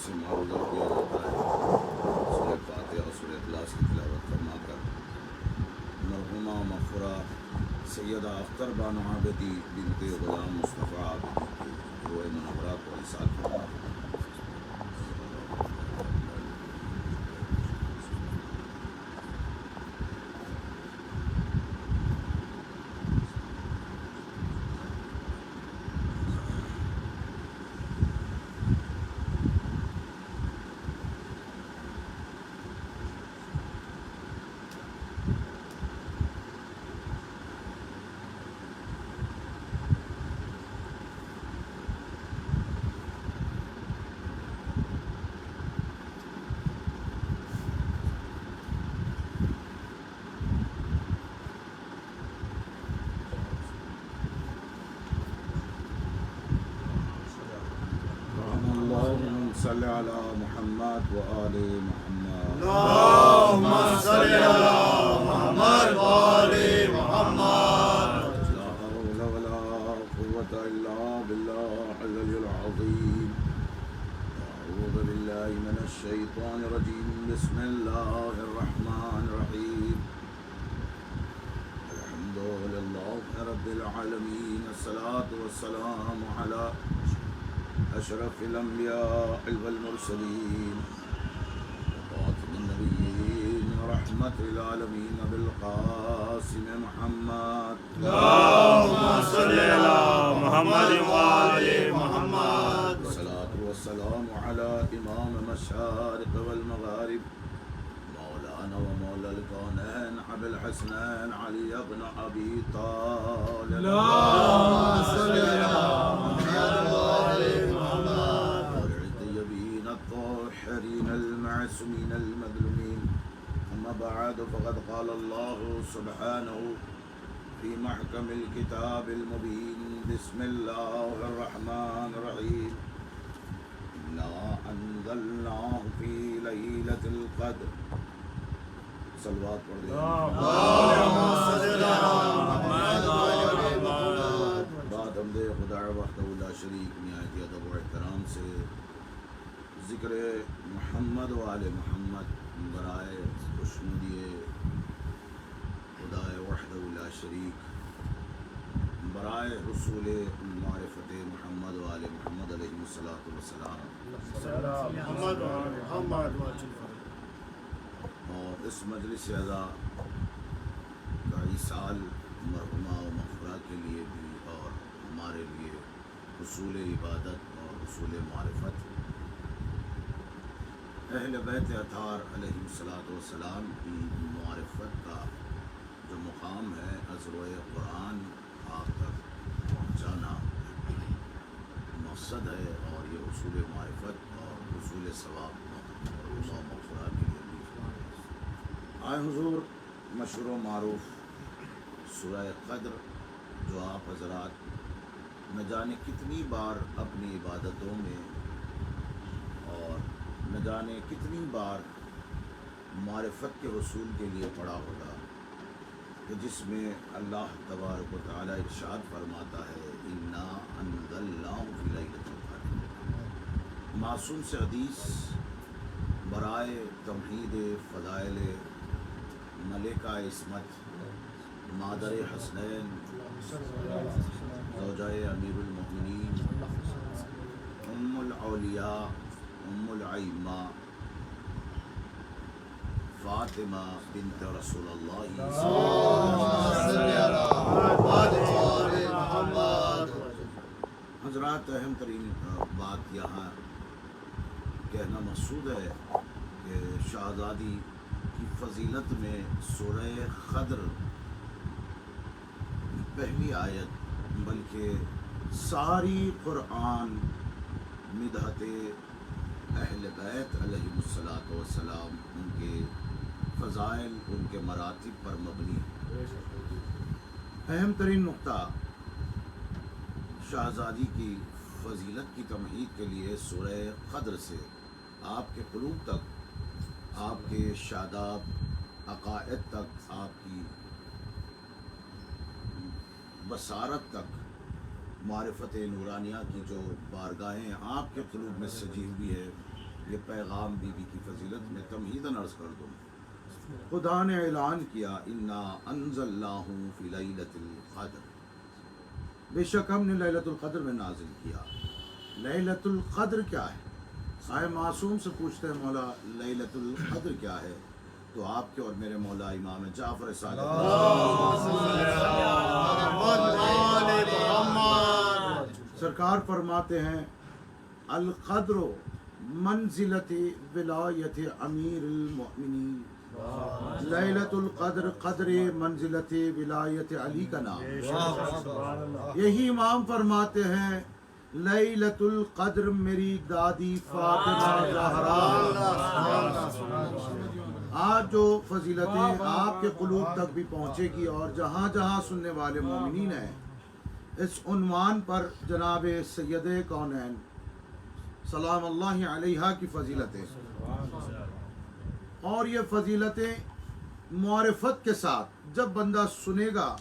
سے معروضہ کیا جاتا ہے۔ سورہ فاتحہ اور سورہ اخلاص کی تلاوت فرما کر مرحومہ مغفورہ سیدہ اختر بانو عابدی بنت غلام مصطفیٰ عابدی کی روح منورہ کو ایصال فرما۔ صلی علی محمد و آل محمد۔ اللهم صل على محمد وآل محمد۔ لا حول ولا قوة إلا بالله العلي العظيم۔ أعوذ بالله من الشيطان الرجيم، بسم الله الرحمن الرحيم۔ الحمد لله رب العالمين، الصلاة والسلام على أشرف الأنبياء والمرسلين وخاتم النبيين ورحمة العالمين بالقاسم محمد۔ اللهم صل على محمد وآل محمد۔ الصلاة والسلام على إمام المشارق والمغارب مولانا ومولى الكونين أبي الحسنين علي بن أبي طالب۔ اللهم صل على محمد وآل الطيبين الطاهرين المعصومين المظلومين، أما بعد فقد قال الله سبحانه في محكم الكتاب المبين، بسم الله الرحمن الرحيم، إنا أنزلناه في ليلة القدر۔ صلوات پڑھ دیں۔ اللهم صل على محمد وآل محمد۔ بعد حمد خدا وحدہ لا شریک نہایت ادب و احترام سے ذکر محمد و آل محمد برائے خوشنودی خدا وحدہ لا شریک، برائے حصول معرفت محمد و آل محمد علیہ الصلاۃ والسلام، محمد وآل محمد۔ اور اس مجلس اعزا کا ایصال مرحومہ و مغفرہ کے لیے بھی اور ہمارے لیے حصول عبادت اور حصول معرفت۔ اہل بیت اطہار علیہ الصلاۃ والسلام کی معرفت کا جو مقام ہے ازروع قرآن آپ تک پہنچانا مقصد ہے، اور یہ حصول معرفت اور حصول ثواب مرحومہ و مغفرہ کے لیے بھی۔ آئے حضور، مشہور و معروف سورہ قدر جو آپ حضرات نہ جانے کتنی بار اپنی عبادتوں میں اور نہ جانے کتنی بار معرفت کے حصول کے لیے پڑھا ہوگا، کہ جس میں اللہ تبارک و تعالیٰ ارشاد فرماتا ہے انا انزلناہ فی لیلۃ القدر۔ معصوم سے حدیث برائے تمہید فضائل ملکہ عصمت، مادر حسنین، زوجہ امیر المؤمنین، ام الاولیاء، ام الائمہ، فاطمہ بنت رسول اللہ حضرات، اہم ترین بات یہاں کہنا مقصود ہے کہ شہزادی کی فضیلت میں سورہ قدر پہلی آیت بلکہ ساری قرآن مدحت اہل بیت علیہ الصلاۃ والسلام، ان کے فضائل، ان کے مراتب پر مبنی۔ اہم ترین نقطہ شہزادی کی فضیلت کی تمہید کے لیے سورہ قدر سے آپ کے قلوب تک، آپ کے شاداب عقائد تک، آپ کی بصارت تک معرفت نورانیہ کی جو بارگاہیں آپ کے قلوب میں سجی ہوئی ہے، یہ پیغام بیوی کی فضیلت میں تمہیداً عرض کر دوں. خدا نے اعلان کیا انا انزلناہ فی لیلۃ القدر، بے شک ہم نے لیلۃ القدر میں نازل کیا. لیلۃ القدر کیا ہے؟ آئے معصوم سے پوچھتے ہیں مولا لیلۃ القدر کیا ہے؟ تو آپ کے اور میرے مولا امام جعفر صادق سرکار فرماتے ہیں القدر منزلت ولایت امیر المؤمنین، لیلۃ القدر قدر منزلت ولایت علی کا نام. یہی امام فرماتے ہیں لیلۃ القدر میری دادی فاطمہ زہرا. آج جو فضیلتیں آپ کے قلوب تک بھی پہنچے گی اور جہاں جہاں سننے والے مومنین ہیں، اس عنوان پر جناب سید کونین سلام اللہ علیہ کی فضیلتیں، اور یہ فضیلتیں معرفت کے ساتھ جب بندہ سنے گا،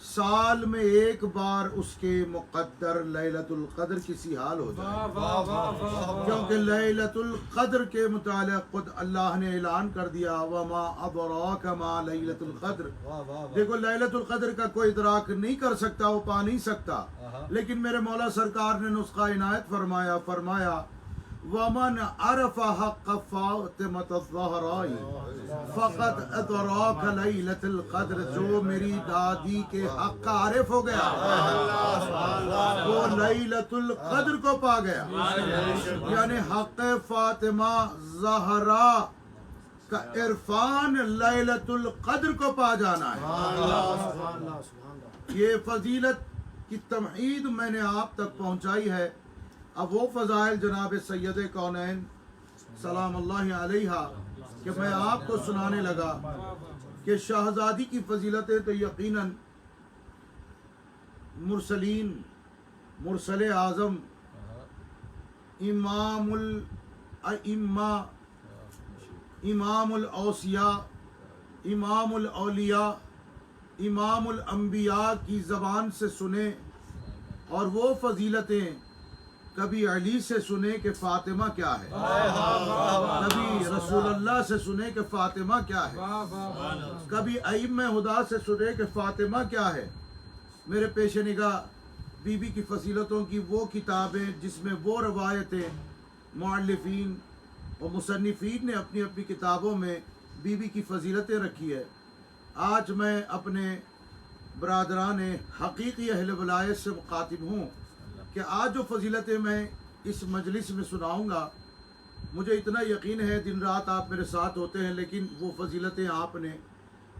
سال میں ایک بار اس کے مقدر لیلۃ القدر کسی حال ہو جائے. کیونکہ لیلۃ القدر کے متعلق خود اللہ نے اعلان کر دیا وما ادراک ما لیلۃ القدر. دیکھو لیلۃ القدر کا کوئی ادراک نہیں کر سکتا، وہ پا نہیں سکتا، لیکن میرے مولا سرکار نے نسخہ عنایت فرمایا ومن عرف حق فاطمۃ الزہراء فقط ادراک لیلۃ القدر. جو میری دادی کے حق کا عارف ہو گیا وہ لیلۃ القدر کو پا گیا. یعنی حق فاطمہ زہرا کا عرفان لیلۃ القدر کو پا جانا ہے. یہ فضیلت کی تمہید میں نے آپ تک پہنچائی ہے. اب وہ فضائل جناب سید کونین سلام اللہ علیہ کہ میں آپ کو سنانے لگا کہ شہزادی کی فضیلتیں تو یقیناً مرسلین، مرسل اعظم، امام الائمہ، امام الاوصیاء، امام الاولیاء، امام الانبیاء کی زبان سے سنے، اور وہ فضیلتیں کبھی علی سے سنے کہ فاطمہ کیا ہے، کبھی رسول اللہ سے سنے کہ فاطمہ کیا ہے، کبھی ائمہ ہدا سے سنے کہ فاطمہ کیا ہے. میرے پیش نگاہ بی بی کی فضیلتوں کی وہ کتابیں جس میں وہ روایتیں مؤلفین اور مصنفین نے اپنی اپنی کتابوں میں بی بی کی فضیلتیں رکھی ہے. آج میں اپنے برادران حقیقی اہل ولایت سے مخاطب ہوں کہ آج جو فضیلتیں میں اس مجلس میں سناؤں گا، مجھے اتنا یقین ہے دن رات آپ میرے ساتھ ہوتے ہیں، لیکن وہ فضیلتیں آپ نے،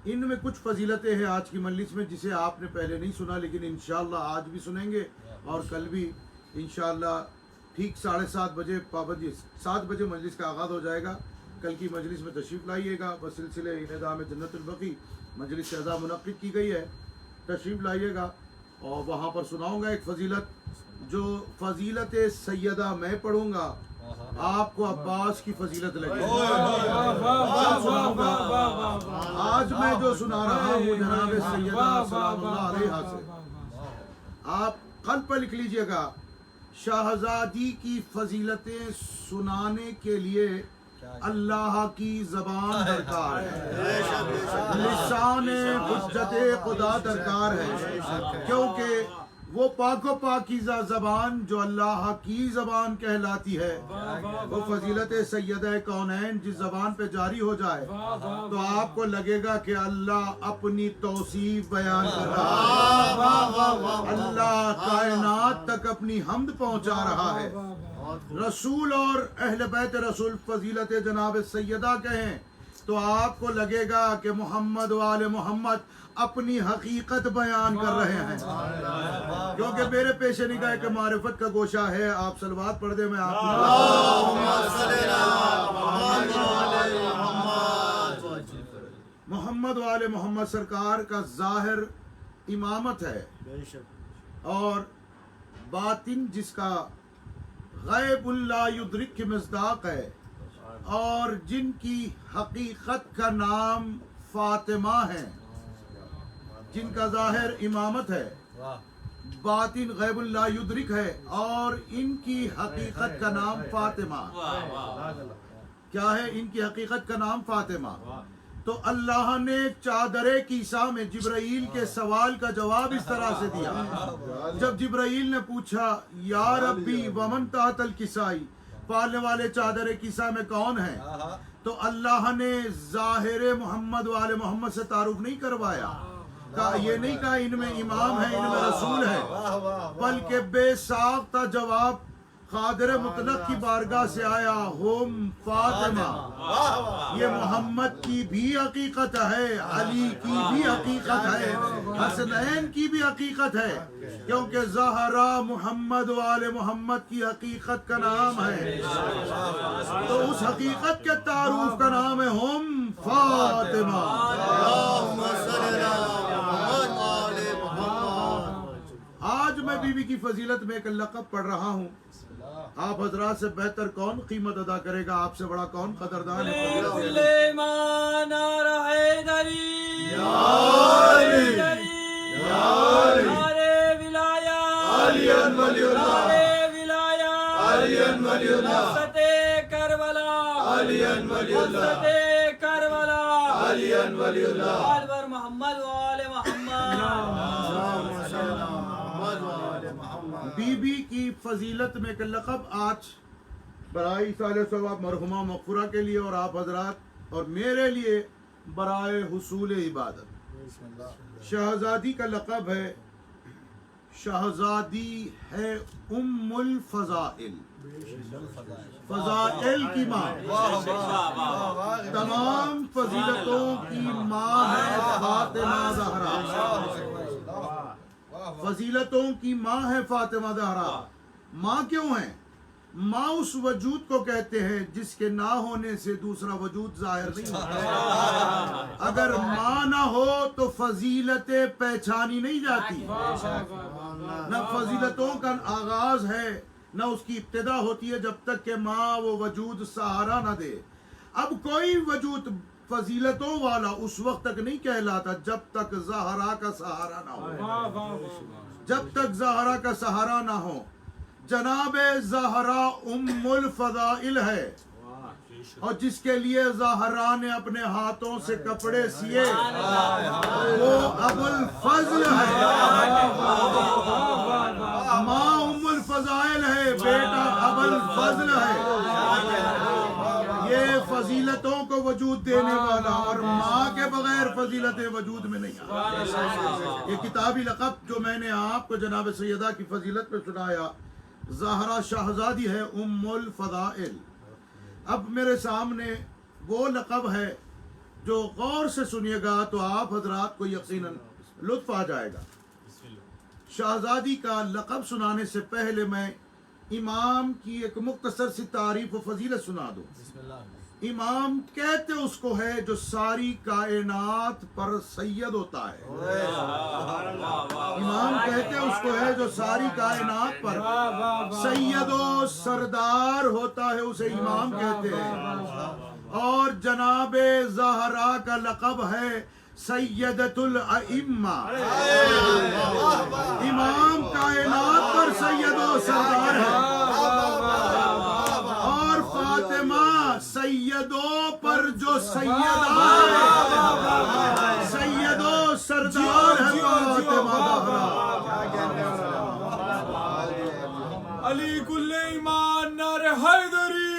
ان میں کچھ فضیلتیں ہیں آج کی مجلس میں جسے آپ نے پہلے نہیں سنا، لیکن انشاءاللہ آج بھی سنیں گے اور کل بھی انشاءاللہ. ٹھیک 7:30 بجے پابندی 7 بجے مجلس کا آغاز ہو جائے گا. کل کی مجلس میں تشریف لائیے گا. بسلسلہ انعدام جنت البقی مجلس اعزاز منعقد کی گئی ہے، تشریف لائیے گا اور وہاں پر سناؤں گا ایک فضیلت. جو فضیلت سیدہ میں پڑھوں گا آپ کو عباس کی فضیلت لگے گی. آج میں جو سنا رہا ہوں جناب سیدہ سلام اللہ علیہ سے، آپ قلب پر لکھ لیجئے گا. شہزادی کی فضیلتیں سنانے کے لیے اللہ کی زبان درکار ہے، لسان حجت خدا درکار ہے، کیونکہ وہ پاک و پاکیزہ زبان جو اللہ کی زبان کہلاتی ہے، وہ فضیلت سیدہ کونین جس زبان پہ جاری ہو جائے تو آپ کو لگے گا کہ اللہ اپنی توصیف بیان کر رہا ہے، اللہ کائنات تک اپنی حمد پہنچا رہا ہے. رسول اور اہل بیت رسول فضیلت جناب سیدہ کہیں تو آپ کو لگے گا کہ محمد و آل محمد اپنی حقیقت بیان کر رہے ہیں، کیونکہ میرے پیش نگاہ ایک معرفت کا گوشہ ہے. آپ صلوات پڑھ دیں. میں آپ محمد و آل محمد سرکار کا ظاہر امامت ہے اور باطن جس کا غیب لا یدرک کی مصداق ہے، اور جن کی حقیقت کا نام فاطمہ ہے، جن کا ظاہر امامت ہے باطن غیب لا یدرک ہے، اور ان کی حقیقت کا نام فاطمہ. کیا ہے ان کی حقیقت کا نام؟ فاطمہ. تو اللہ نے چادر کیسا میں جبرائیل کے سوال کا جواب اس طرح سے دیا. جب جبرائیل نے پوچھا یا ربی ومن تحت الکسائی، پالنے والے چادر کیسا میں کون ہیں، تو اللہ نے ظاہر محمد والے محمد سے تعارف نہیں کروایا. یہ نہیں کہا ان میں امام ہے، ان میں رسول ہے، بلکہ بے ساختہ جواب قادر مطلق کی بارگاہ سے آیا، ہم فاطمہ. یہ محمد کی بھی حقیقت ہے، علی کی بھی حقیقت ہے، حسنین کی بھی حقیقت ہے، کیونکہ زہرا محمد والے محمد کی حقیقت کا نام ہے. تو اس حقیقت کے تعارف کا نام ہے ہم فاطمہ. آج میں بی بی کی فضیلت میں ایک لقب پڑھ رہا ہوں. آپ حضرات سے بہتر کون قیمت ادا کرے گا، آپ سے بڑا کون قدردان ہے؟ سلیمان حیدری نعرے ولایت، نعرے ولایت، نصرت کربلا، نصرت کربلا، آل بر محمد و آل محمد. بی بی کی فضیلت میں ایک لقب آج برائے سال ثواب مرحومہ مغفورہ کے لیے اور آپ حضرات اور میرے لیے برائے حصول عبادت. شہزادی کا لقب ہے، شہزادی ہے ام الفضائل، فضائل کی ماں، تمام فضیلتوں کی ماں ہے فاطمہ زہرا. فضیلتوں کی ماں ہے فاطمہ زہرا. ماں کیوں ہے؟ ماں اس وجود کو کہتے ہیں جس کے نہ ہونے سے دوسرا وجود ظاہر نہیں ہوتا. اگر ماں نہ ہو تو فضیلتیں پہچانی نہیں جاتی. نہ فضیلتوں کا آغاز ہے نہ اس کی ابتدا ہوتی ہے جب تک کہ ماں وہ وجود سہارا نہ دے. اب کوئی وجود فضیلتوں والا اس وقت تک نہیں کہلاتا جب تک زہرا کا سہارا نہ ہو. جب تک زہرا کا سہارا نہ ہو. جناب زہرا ام الفضائل ہے، اور جس کے لیے زہرا نے اپنے ہاتھوں سے کپڑے سیے وہ ابو الفضل ہے. ماں ام الفضائل ہے، بیٹا ابو الفضل ہے. یہ فضیلتوں کو وجود دینے والا، اور ماں کے بغیر فضیلتیں وجود میں نہیں آتی. یہ کتابی لقب جو میں نے آپ کو جناب سیدہ کی فضیلت پہ سنایا، زہرا شہزادی ہے ام الفضائل. اب میرے سامنے وہ لقب ہے جو غور سے سنیے گا تو آپ حضرات کو یقیناً لطف آ جائے گا. شہزادی کا لقب سنانے سے پہلے میں امام کی ایک مختصر سی تعریف و فضیلت سنا دوں. امام کہتے اس کو ہے جو ساری کائنات پر سید ہوتا ہے. امام کہتے اس کو ہے جو ساری کائنات پر سید و سردار ہوتا ہے، اسے امام کہتے ہیں. اور جناب زہرا کا لقب ہے سیدۃ الائمہ. امام کائنات پر سید و سردار ہے، اور فاطمہ سیدوں پر جو سیدہ ہے، سید و سردار ہے فاطمہ زہرا. علی کل ایمان نعرے حیدری،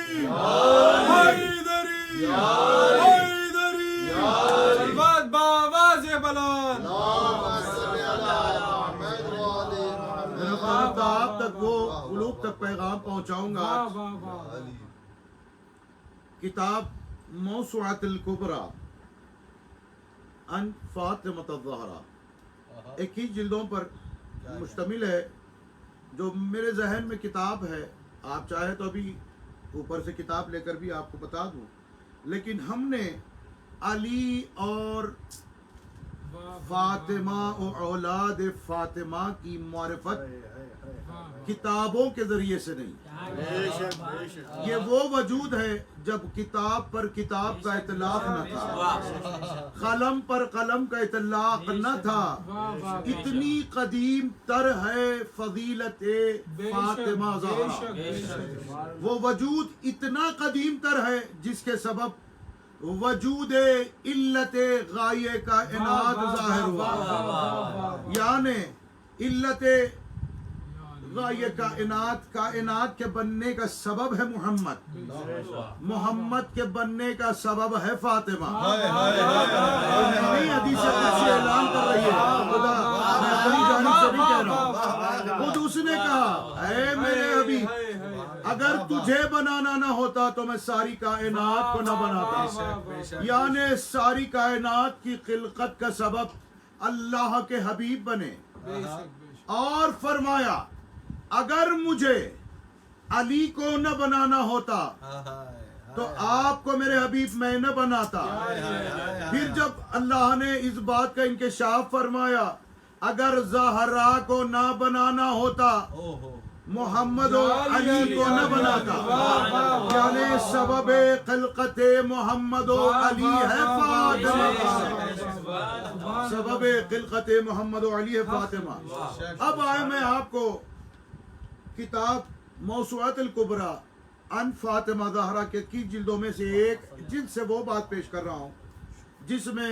حیدری، حیدری، البت بآواز بلند. آپ تک وہ قلوب تک پیغام پہنچاؤں گا. کتاب موسوعۃ الکبریٰ عن فاطمۃ الزہرا 21 جلدوں پر مشتمل ہے. جو میرے ذہن میں کتاب ہے، آپ چاہے تو ابھی اوپر سے کتاب لے کر بھی آپ کو بتا دوں، لیکن ہم نے علی اور فاطمہ و اولاد فاطمہ کی معرفت کتابوں کے ذریعے سے نہیں، بے شک بے شک یہ وہ وجود ہے جب کتاب پر کتاب کا اطلاق نہ تھا، قلم پر قلم کا اطلاق نہ تھا۔ اتنی قدیم تر ہے فضیلت فاطمہ زہرا، وہ وجود اتنا قدیم تر ہے جس کے سبب وجود علت غایہ کائنات ظاہر ہوا، یعنی علت غایہ کائنات کے بننے کا سبب ہے محمد، محمد کے بننے کا سبب ہے فاطمہ۔ نہیں حدیث قدسی اعلان کر رہی ہے، خدا میں اپنی جانب سے نہیں کہہ رہا ہوں، خود اس نے کہا اے میرے حبیب اگر تجھے بنانا نہ ہوتا تو میں ساری کائنات کو نہ بناتا، یعنی ساری کائنات کی خلقت کا سبب اللہ کے حبیب بنے، اور فرمایا اگر مجھے علی کو نہ بنانا ہوتا تو آپ کو میرے حبیب میں نہ بناتا۔ پھر جب اللہ نے اس بات کا انکشاف فرمایا اگر زہرا کو نہ بنانا ہوتا محمد و علی کو نہ بناتا، یعنی سبب خلقت محمد و علی ہے فاطمہ، سبب خلقت محمد و علی ہے فاطمہ۔ اب آئے میں آپ کو کتاب موسوعۃ الکبریٰ عن فاطمہ زہرا کے 21 جلدوں میں سے ایک جلد سے وہ بات پیش کر رہا ہوں جس میں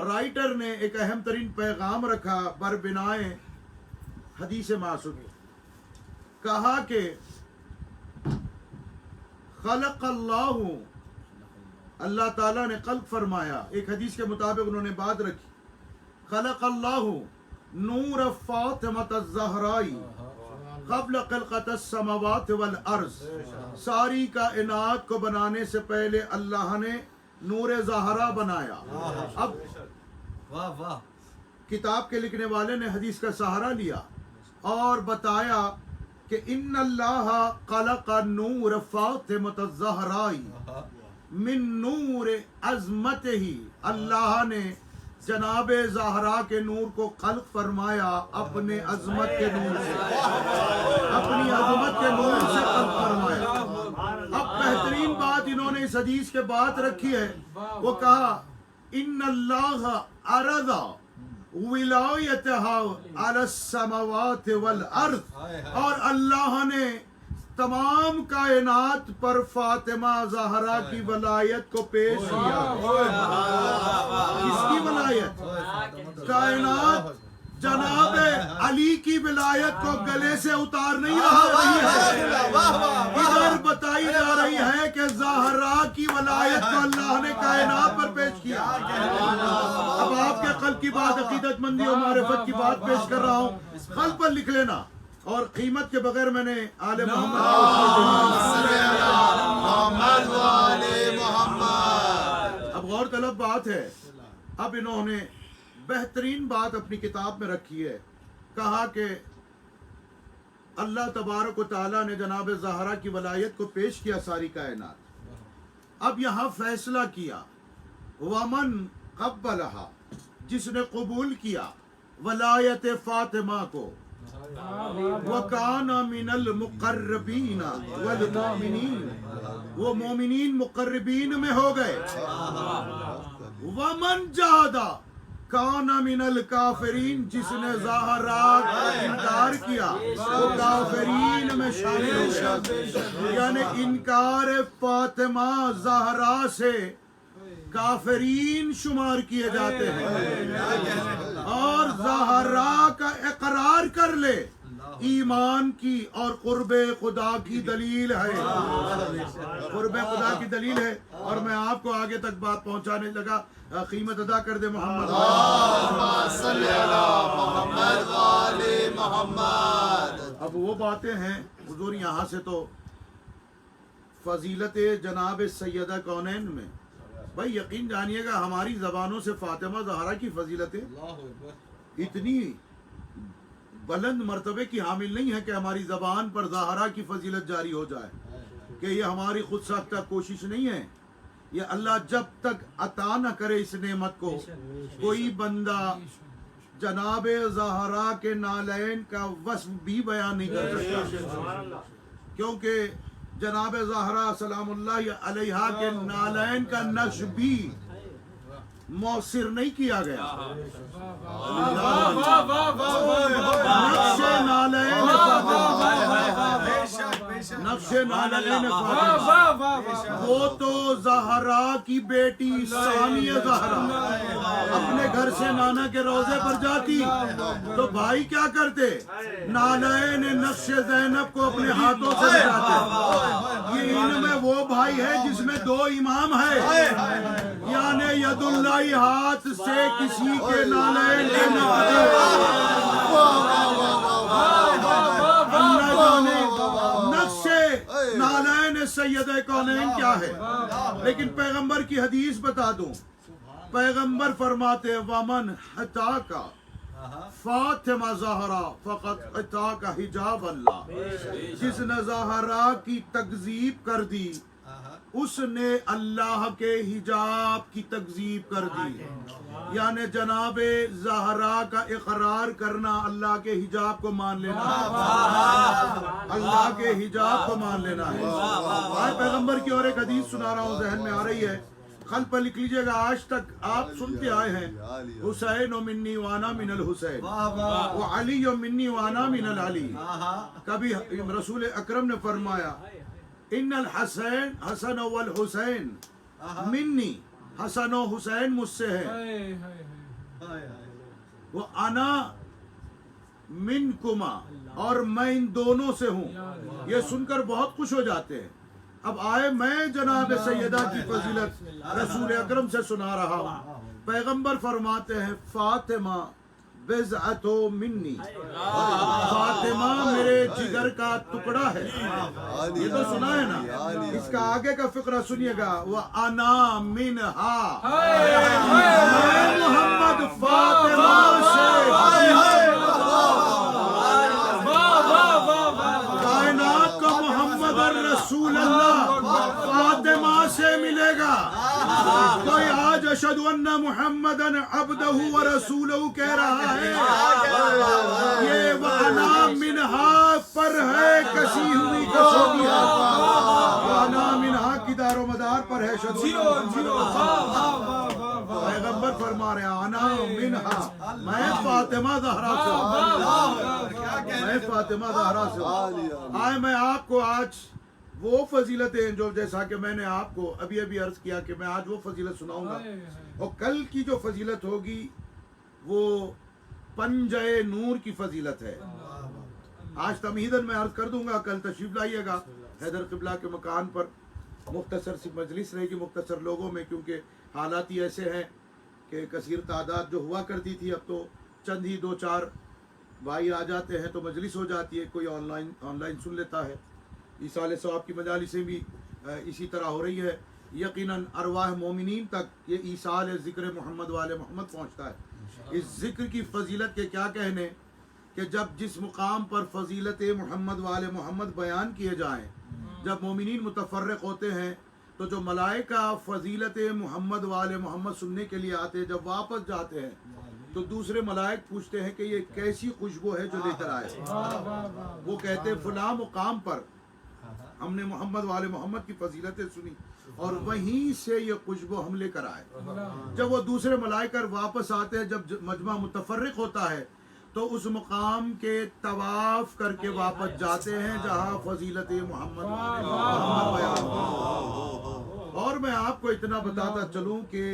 رائٹر نے ایک اہم ترین پیغام رکھا بربنائے حدیث معصوم، کہا کہ خلق اللہ تعالیٰ نے خلق فرمایا، ایک حدیث کے مطابق انہوں نے بات رکھی، خلق اللہ نور فاطمہ الزہراء قبل خلقت السماوات والارض، ساری کائنات کو بنانے سے پہلے اللہ نے نور زہرا بنایا۔ اب کتاب کے لکھنے والے نے حدیث کا سہارا لیا اور بتایا کہ ان اللہ خلق نور فاطمہ الزہراء من نور عظمتہ، اللہ نے جناب زہرا کے نور کو خلق فرمایا اپنے عظمت کے نور سے، اپنی عظمت کے نور سے خلق فرمایا۔ اب بہترین بات انہوں نے اس حدیث کے بات رکھی ہے، وہ کہا ان اللہ عرض ولایتہ علی السماوات والارض، اور اللہ نے تمام کائنات پر فاطمہ زہرا کی ولایت کو پیش کیا۔ کس کی ولایت؟ کائنات جناب علی کی ولایت کو گلے سے اتار نہیں رہی ہے، ادھر بتائی جا رہی ہے کہ زہرا کی ولایت کو اللہ نے کائنات پر پیش کیا۔ اب آپ کے قلب کی بات، عقیدت مندی اور معرفت کی بات پیش کر رہا ہوں، قلب پر لکھ لینا، اور قیمت کے بغیر میں نے آل محمد اب غور طلب بات ہے۔ اب انہوں نے بہترین بات اپنی کتاب میں رکھی ہے، کہا کہ اللہ تبارک و تعالیٰ نے جناب زہرا کی ولایت کو پیش کیا ساری کائنات۔ اب یہاں فیصلہ کیا ومن قبلہا، جس نے قبول کیا ولایت فاطمہ کو، وَكَانَ مِنَ الْمُقَرَّبِينَ وَالْمُؤْمِنِينَ، وہ مومنین مقربین میں ہو گئے۔ وَمَنْ جَحَدَ كَانَ مِنَ الْكَافِرِينَ، جس نے زہرا کا انکار کیا وہ کافرین میں شامل ہو گیا، یعنی انکار فاطمہ زہرا سے کافرین شمار کیے جاتے ہیں، اور زہرا کا اقرار کر لے ایمان کی اور قرب خدا کی دلیل ہے، قرب خدا کی دلیل ہے۔ اور میں آپ کو آگے تک بات پہنچانے لگا، قیمت ادا کر دے محمد، اب وہ باتیں ہیں حضور، یہاں سے تو فضیلت جناب سیدہ کونین میں بھائی یقین جانیے گا ہماری زبانوں سے فاطمہ زہرا کی فضیلتیں اتنی بلند مرتبے کی حامل نہیں ہے کہ ہماری زبان پر زہرا کی فضیلت جاری ہو جائے، کہ یہ ہماری خود ساختہ کوشش نہیں ہے، یہ اللہ جب تک عطا نہ کرے اس نعمت کو، کوئی بندہ جناب زہرا کے نالین کا وصف بھی بیان نہیں کر سکتا، کیونکہ جناب زہرا سلام اللہ علیہا کے نالین کا نقش بھی مؤثر نہیں کیا گیا۔ نقش نالین نقش نالین وہ تو زہرا کی بیٹی ثانیہ زہرا اپنے گھر سے نانا کے روضے پر جاتی تو بھائی کیا کرتے؟ نالین نقش زینب کو اپنے ہاتھوں سے بجاتے۔ یہ ان میں وہ بھائی ہے جس میں دو امام ہے، یعنی ید اللہ ہاتھ سے کسی کے نالین نقش نالین سید کونین کیا ہے۔ لیکن پیغمبر کی حدیث بتا دوں، پیغمبر فرماتے ومن حتاکا فاطمہ زہرا فقط حتاکا حجاب اللہ، جس نے زہرا کی تکذیب کر دی اس نے اللہ کے حجاب کی تکذیب کر دی۔ یعنی جناب زہرا کا اقرار کرنا اللہ کے حجاب کو مان لینا ہے، اللہ کے حجاب کو مان لینا ہے۔ آج پیغمبر کی اور ایک حدیث سنا رہا ہوں، ذہن میں آ رہی ہے، خط پر لکھ لیجئے گا، آج تک آپ سنتے آئے ہیں حسین منی وانا من الحسین وعلی منی وانا من العلی۔ کبھی رسول اکرم نے فرمایا ان الحسین حسن والحسین منی، حسن و حسین مجھ سے ہے، وہ انا منکما، اور میں ان دونوں سے ہوں۔ یہ سن کر بہت خوش ہو جاتے ہیں۔ اب آئے میں جناب سیدہ کی فضیلت رسول اکرم سے سنا رہا ہوں۔ پیغمبر فرماتے ہیں فاطمہ بضعۃ منی، فاطمہ میرے جگر کا ٹکڑا ہے۔ یہ تو سنا ہے نا، اس کا آگے کا فقرہ سنیے گا، وَأَنَا مِنْهَا، میں محمد فاطمہ سے، کائنات کو محمد رسول اللہ فاطمہ سے ملے گا۔ کوئی آج اشہد ان محمدًا عبدہ ورسولہ کہہ رہا ہے، یہ وَأَنَا مِنْهَا پر ہے کسی ہوئی کسوٹیاں، وَأَنَا مِنْهَا کی دار و مدار پر ہے اشہد پیغمبر فرما رہے ہیں انا منہا، میں فاطمہ زہرا سے ہوں، میں فاطمہ زہرا سے ہوں۔ آئے میں آپ کو آج وہ فضیلتیں جو جیسا کہ میں نے آپ کو ابھی عرض کیا کہ میں آج وہ فضیلت سناؤں گا، اور کل کی جو فضیلت ہوگی وہ پنجہ نور کی فضیلت ہے۔ آج تمہیداً میں عرض کر دوں گا، کل تشریف لائیے گا حیدر قبلہ کے مکان پر، مختصر سی مجلس رہے گی مختصر لوگوں میں، کیونکہ حالات ہی ایسے ہیں کہ کثیر تعداد جو ہوا کرتی تھی اب تو چند ہی دو چار بھائی آ جاتے ہیں تو مجلس ہو جاتی ہے، کوئی آن لائن سن لیتا ہے۔ ایصال ثواب کی مجالسیں بھی اسی طرح ہو رہی ہے۔ یقیناً ارواح مومنین تک یہ ایصال ذکر محمد والے محمد پہنچتا ہے۔ اس ذکر کی فضیلت کے کیا کہنے کہ جب جس مقام پر فضیلت محمد والے محمد بیان کیے جائیں، جب مومنین متفرق ہوتے ہیں تو جو ملائکہ فضیلت محمد والے محمد سننے کے لیے آتے ہیں، جب واپس جاتے ہیں تو دوسرے ملائک پوچھتے ہیں کہ یہ کیسی خوشبو ہے جو لے کر آئے۔ وہ کہتے ہیں فلاں مقام پر ہم نے محمد والے محمد کی فضیلتیں سنی اور وہیں سے یہ خوشبو ہم لے کر آئے۔ جب وہ دوسرے ملائکہ واپس آتے ہیں، جب مجمع متفرق ہوتا ہے تو اس مقام کے طواف کر کے واپس جاتے ہیں جہاں فضیلت محمد بیان ہو۔ اور میں آپ کو اتنا بتاتا چلوں کہ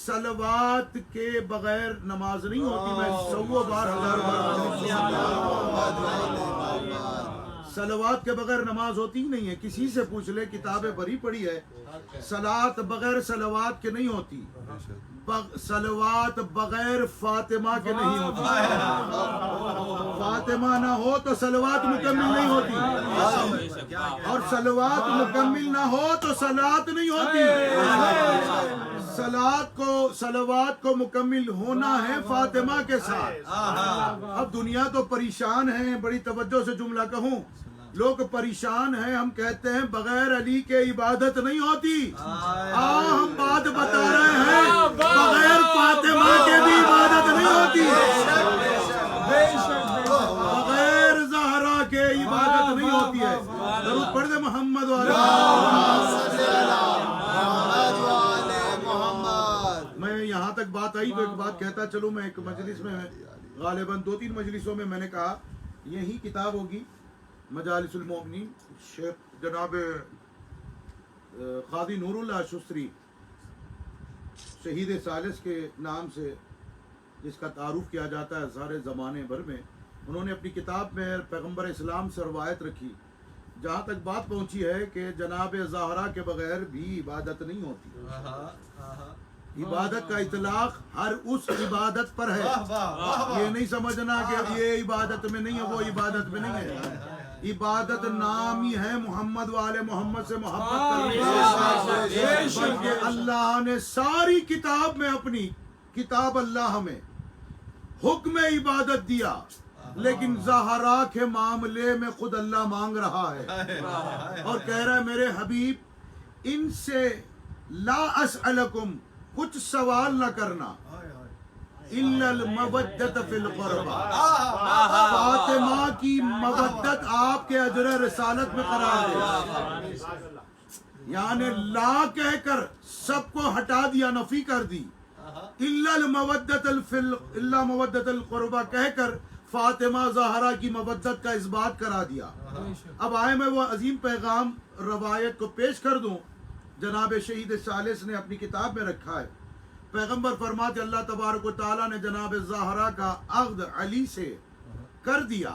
صلوات کے بغیر نماز نہیں ہوتی۔ میں 100 بار 1000 بار صلوات کے بغیر نماز ہوتی ہی نہیں ہے۔ کسی سے پوچھ لے، کتابیں بھری پڑی ہے، صلوات بغیر صلوات کے نہیں ہوتی، صلوات بغیر فاطمہ کے نہیں ہوتی۔ فاطمہ نہ ہو تو صلوات مکمل نہیں ہوتی، اور صلوات مکمل نہ ہو تو صلات نہیں ہوتی۔ صلوات کو مکمل ہونا ہے فاطمہ کے ساتھ۔ اب دنیا تو پریشان ہے، بڑی توجہ سے جملہ کہوں، لوگ پریشان ہیں، ہم کہتے ہیں بغیر علی کے عبادت نہیں ہوتی. ہم بات بتا رہے ہیں بغیر فاطمہ کے بھی عبادت نہیں ہوتی، بغیر زہرا کے عبادت نہیں ہوتی ہے. درود پڑھ دے محمد والے. میں یہاں تک بات آئی تو ایک بات کہتا چلوں. میں ایک مجلس میں غالباً 2-3 مجلسوں میں میں نے کہا یہی کتاب ہوگی مجالس المومنین، شیخ جناب قاضی نور اللہ شستری شہید ثالث کے نام سے جس کا تعارف کیا جاتا ہے سارے زمانے بھر میں، انہوں نے اپنی کتاب میں پیغمبر اسلام سے روایت رکھی جہاں تک بات پہنچی ہے کہ جناب زہرا کے بغیر بھی عبادت نہیں ہوتی. عبادت کا اطلاق ہر اس عبادت پر ہے. یہ نہیں سمجھنا کہ یہ عبادت میں نہیں ہے وہ عبادت میں نہیں ہے. عبادت نام ہی ہے محمد والے محمد سے محبت کرنے، بلکہ اللہ نے ساری کتاب میں اپنی کتاب اللہ ہمیں حکم عبادت دیا، لیکن زہرا کے معاملے میں خود اللہ مانگ رہا ہے اور کہہ رہا ہے میرے حبیب ان سے لا اسألکم، کچھ سوال نہ کرنا، الا المودۃ فی القربہ، فاطمہ کی مودت آپ کے اجر رسالت میں قرار دے. یعنی لا کہہ کر سب کو ہٹا دیا، نفی کر دی. الا مودۃ القربہ کہہ کر فاطمہ زہرا کی مودت کا اثبات کرا دیا. اب آئے میں وہ عظیم پیغام روایت کو پیش کر دوں. جناب شہید ثالث نے اپنی کتاب میں رکھا ہے. پیغمبر فرماتے اللہ تبارک و تعالیٰ نے جناب زہرا کا عقد علی سے کر دیا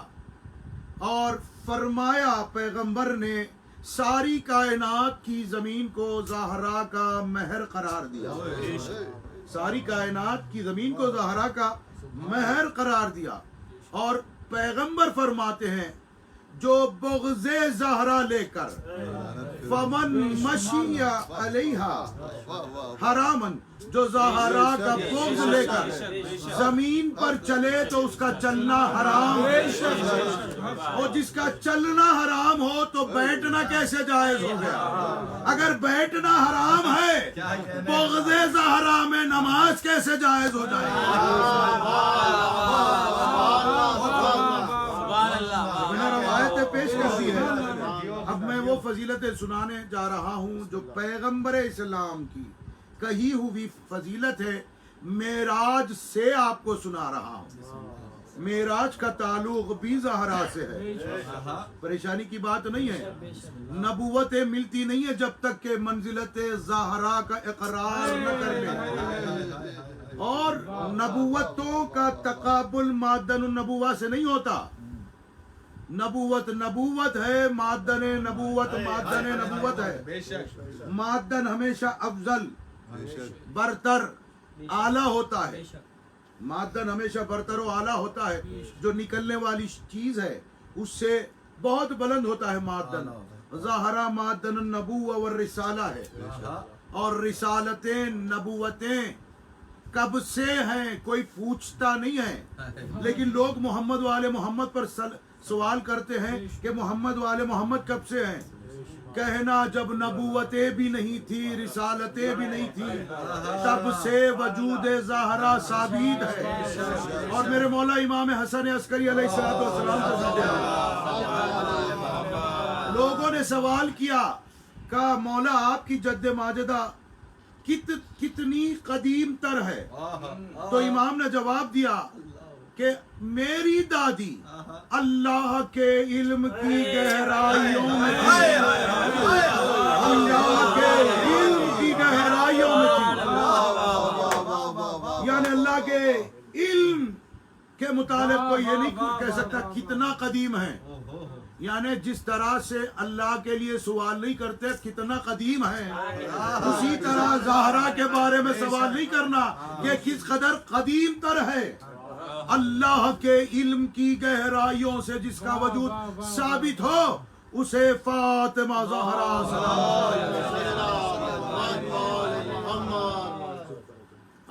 اور فرمایا پیغمبر نے ساری کائنات کی زمین کو زہرا کا مہر قرار دیا. ساری کائنات کی زمین کو زہرا کا مہر قرار دیا. اور پیغمبر فرماتے ہیں جو بغض زہرا لے کر فمن مشی علیہا حرامن، جو زہرا کا بغض لے کر زمین پر چلے تو اس کا چلنا حرام، اور جس کا چلنا حرام ہو تو بیٹھنا کیسے جائز ہو گیا؟ اگر بیٹھنا حرام ہے بغض زہرا میں نماز کیسے جائز ہو جائے گی؟ میں نے روایتیں پیش کر دی ہے. اب میں وہ فضیلتیں سنانے جا رہا ہوں جو پیغمبر اسلام کی کہی ہوئی فضیلت ہے. معراج سے آپ کو سنا رہا ہوں. معراج کا تعلق بھی زہرا سے ہے. پریشانی کی بات نہیں ہے. نبوتیں ملتی نہیں ہے جب تک کہ منزلت زہرا کا اقرار نہ کر لیں، اور نبوتوں کا تقابل معدن النبوہ سے نہیں ہوتا. نبوت نبوت ہے، معدن نبوت معدن نبوت ہے. معدن ہمیشہ افضل، برتر، اعلیٰ ہوتا ہے. معدن ہمیشہ برتر و اعلیٰ ہوتا ہے. جو نکلنے والی چیز ہے اس سے بہت بلند ہوتا ہے معدن. زہرا معدن النبوہ والرسالہ ہے، اور رسالتیں نبوتیں کب سے ہیں کوئی پوچھتا نہیں ہے. لیکن لوگ محمد والے محمد پر سوال کرتے ہیں کہ محمد والے محمد کب سے ہیں. کہنا جب نبوتیں بھی نہیں تھی رسالتیں بھی نہیں تھی تب سے وجود زہرا ثابت ہے. اور میرے مولا امام حسن عسکری علیہ السلام کو سمجھا. لوگوں نے سوال کیا کہ مولا آپ کی جد ماجدہ کتنی قدیم تر ہے؟ تو امام نے جواب دیا کہ میری دادی اللہ کے علم کی گہرائیوں میں تھی، اللہ کے علم کی گہرائیوں میں تھی. یعنی اللہ کے علم کے متعلق کوئی یہ نہیں کہہ سکتا کتنا قدیم ہے. یعنی جس طرح سے اللہ کے لیے سوال نہیں کرتے کتنا قدیم ہے، اسی طرح زہرا کے بارے میں سوال نہیں کرنا کہ کس قدر قدیم تر ہے. اللہ کے علم کی گہرائیوں سے جس کا وجود ثابت ہو اسے فاطمہ زہرا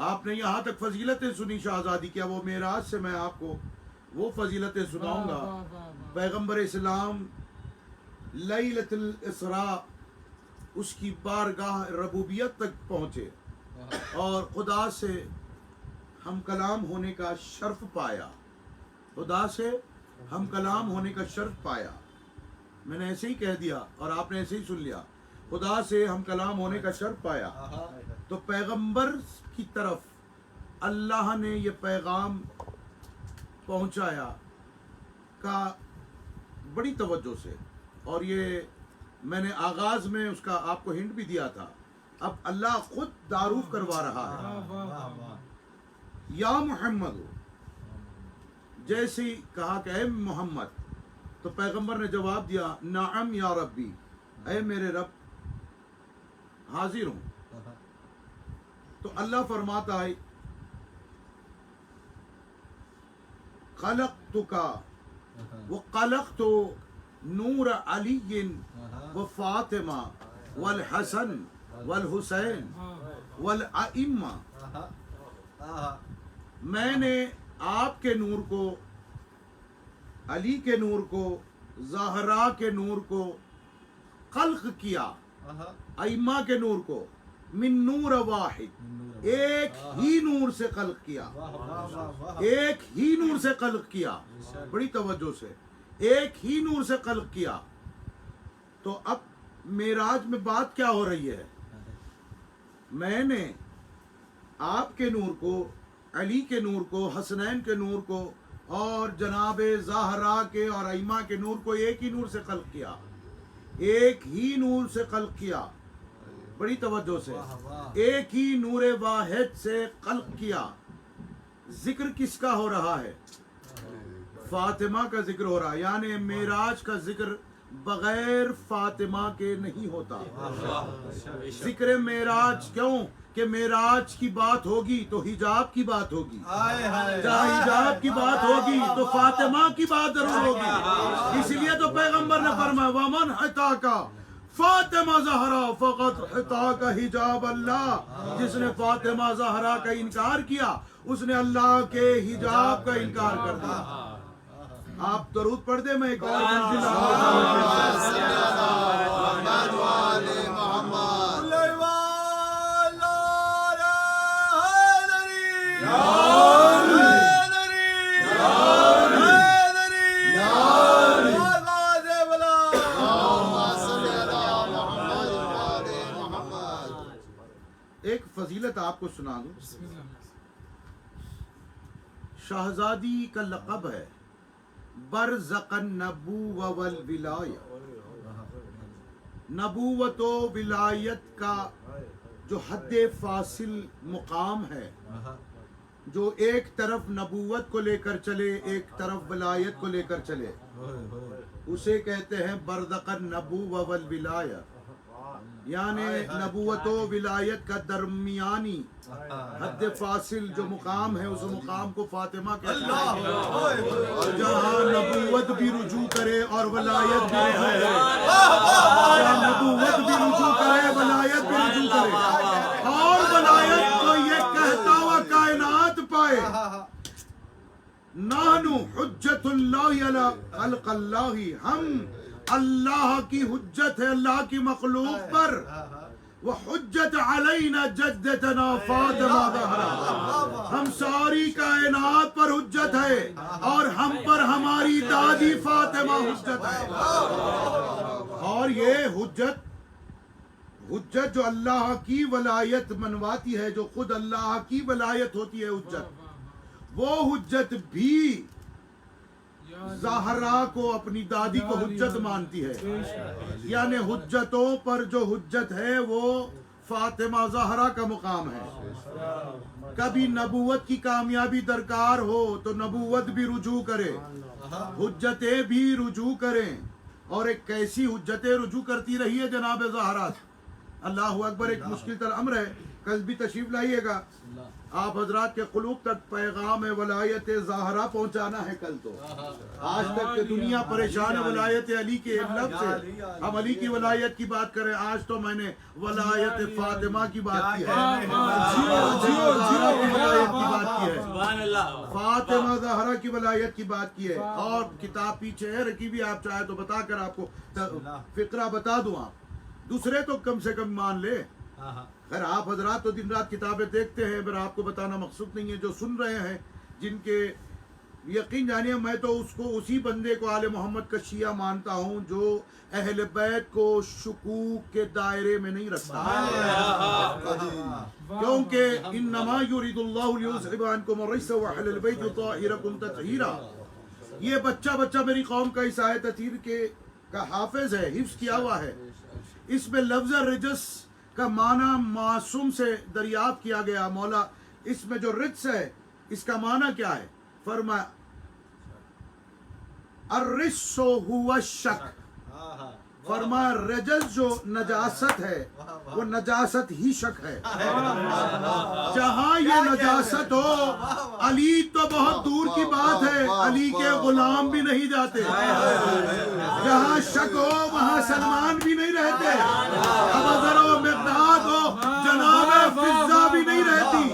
آپ نے یہاں تک فضیلتیں سنی شہزادی. کیا وہ معراج سے میں آپ کو وہ فضیلتیں سناؤں گا. پیغمبر اسلام لیلۃ الاسراء اس کی بارگاہ ربوبیت تک پہنچے اور خدا سے ہم کلام ہونے کا شرف پایا. خدا سے ہم کلام ہونے کا شرف پایا. میں نے ایسے ہی کہہ دیا اور آپ نے ایسے ہی سن لیا. خدا سے ہم کلام ہونے کا شرف پایا. تو پیغمبر کی طرف اللہ نے یہ پیغام پہنچایا کا بڑی توجہ سے. اور یہ میں نے آغاز میں اس کا آپ کو ہنٹ بھی دیا تھا. اب اللہ خود تعارف کروا رہا ہے. یا محمد، جیسے کہا کہ اے محمد، تو پیغمبر نے جواب دیا نعم یا ربی، اے میرے رب حاضر ہوں. تو اللہ فرماتا ہے خلقتک وخلقت نور علی و فاطمہ والحسن والحسین والائمہ. میں نے آپ کے نور کو، علی کے نور کو، زہرا کے نور کو خلق کیا، ائمہ کے نور کو من نور واحد، ایک ہی نور سے خلق کیا. ایک ہی نور سے خلق کیا. بڑی توجہ سے، ایک ہی نور سے خلق کیا. تو اب معراج میں بات کیا ہو رہی ہے؟ میں نے آپ کے نور کو، علی کے نور کو، حسنین کے نور کو اور جناب زہرا کے اور ائمہ کے نور کو ایک ہی نور سے خلق کیا. ایک ہی نور سے خلق کیا. بڑی توجہ سے، ایک ہی نور واحد سے خلق کیا. ذکر کس کا ہو رہا ہے؟ فاطمہ کا ذکر ہو رہا ہے. یعنی معراج کا ذکر بغیر فاطمہ کے نہیں ہوتا. ذکر معراج کیوں کہ معراج کی بات ہوگی تو حجاب کی بات ہوگی. جہاں حجاب کی بات ہوگی تو فاطمہ کی بات ضرور ہوگی. اس لیے تو پیغمبر نے فرمایا ومن حتاکا فاطمہ زہرا فقط حتاکا حجاب اللہ. جس نے فاطمہ زہرا کا انکار کیا اس نے اللہ کے حجاب کا انکار کر دیا. آپ درود پڑھ دیں. میں ایک اور ایک فضیلت آپ کو سنا دوں. شہزادی کا لقب ہے برزق النبوہ والولایہ. نبوت و ولایت کا جو حد فاصل مقام ہے، جو ایک طرف نبوت کو لے کر چلے ایک طرف ولایت کو لے کر چلے، اسے کہتے ہیں برزق النبوہ والولایہ. یعنی نبوت و ولایت کا درمیانی حد فاصل جو مقام ہے اس مقام کو فاطمہ کہتے ہیں. جہاں نبوت بھی رجوع کرے اور ولایت بھی رجوع کرے. جہاں نبوت بھی رجوع کرے ولایت بھی رجوع کرے اور ولایت کو یہ کہتا ہوا کائنات پائے نحن حجت اللہ علی خلق اللہ. ہم اللہ کی حجت ہے اللہ کی مخلوق پر. وحجت علینا جدتنا فاطمہ زہرا. ہم ساری کائنات پر حجت ہے اور ہم پر ہماری دادی فاطمہ حجت ہے. اور یہ حجت جو اللہ کی ولایت منواتی ہے، جو خود اللہ کی ولایت ہوتی ہے حجت، وہ حجت بھی زہرا کو اپنی دادی کو حجت مانتی ہے. یعنی حجتوں پر جو حجت ہے وہ فاطمہ زہرا کا مقام ہے. کبھی نبوت کی کامیابی درکار ہو تو نبوت بھی رجوع کرے، حجتیں بھی رجوع کریں. اور ایک کیسی حجتیں رجوع کرتی رہی ہے جناب زہرا. اللہ اکبر. ایک مشکل تر امر ہے، کل بھی تشریف لائیے گا. آپ حضرات کے قلوب تک پیغام ولایت زہرا پہنچانا ہے کل تو. آج تک کہ دنیا پریشان ہے ولایت علی کے لفظ سے. ہم علی کی ولایت کی بات کریں, آج تو میں نے ولایت فاطمہ کی بات کی ہے, زہرا کی ولایت کی بات کی ہے, فاطمہ زہرا کی ولایت کی بات کی ہے. اور کتاب پیچھے ہے رکھی بھی, آپ چاہے تو بتا کر آپ کو فقرہ بتا دوں. آپ دوسرے تو کم سے کم مان لے. خیر آپ حضرات تو دن رات کتابیں دیکھتے ہیں, میرا آپ کو بتانا مقصود نہیں ہے. جو سن رہے ہیں جن کے یقین جانیے, میں تو اس کو اسی بندے کو آل محمد کا شیعہ مانتا ہوں جو اہل بیت کو شکوک کے دائرے میں نہیں رکھتا, کیونکہ انما یرید اللہ لیذھب عنکم الرجس واہل البیت یطہرکم تطہیرا. یہ بچہ میری قوم کا اس آیت تطہیر کا حافظ ہے, حفظ کیا ہوا ہے. اس میں لفظ رجس کا معنی معصوم سے دریافت کیا گیا. مولا اس میں جو رجس ہے اس کا معنی کیا ہے؟ فرمایا الرجس هو الشک. فرمایا رجس جو نجاست ہے وہ نجاست ہی شک ہے. جہاں یہ نجاست ہو, علی تو بہت دور کی بات ہے, علی کے غلام بھی نہیں جاتے. جہاں شک ہو وہاں سلمان بھی نہیں رہتے, ابوذر و مقداد ہو جناب فضہ بھی نہیں رہتی.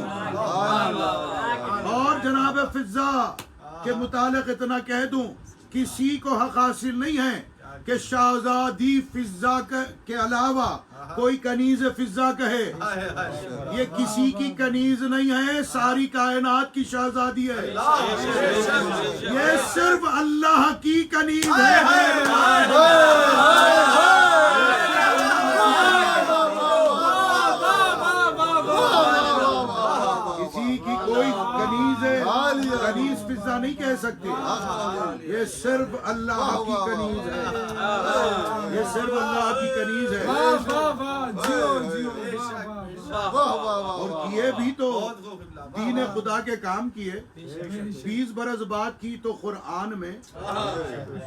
اور جناب فضہ کے متعلق اتنا کہہ دوں, کسی کو حق حاصل نہیں ہے کہ شہزادی فضہ کے علاوہ کوئی کنیز فضہ کہے. یہ کسی کی کنیز نہیں ہے, ساری کائنات کی شہزادی ہے. یہ صرف اللہ کی کنیز ہے. کسی کی کوئی کنیز ہے, کنیز فضہ نہیں کہہ سکتے. یہ صرف اللہ کی کنیز ہے, یہ صرف اللہ کی کنیز ہے. اور کیے بھی تو دین خدا کے کام کیے. 20 برس بات کی تو قرآن میں,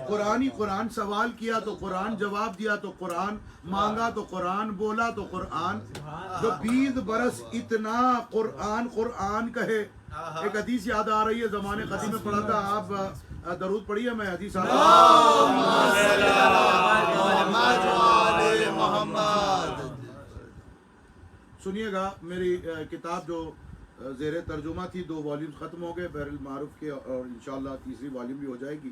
قرآن سوال کیا تو قرآن جواب دیا تو قرآن, مانگا تو قرآن, بولا تو قرآن. جو 20 برس اتنا قرآن کہے. ایک حدیث یاد آ رہی ہے, زمانے قدیم میں پڑھا تھا. آپ درود پڑھیے, میں حدیث سنیے گا. میری کتاب جو زیر ترجمہ تھی 2 والیوم ختم ہو گئے بحر المعروف کے, اور انشاءاللہ تیسری والیوم بھی ہو جائے گی.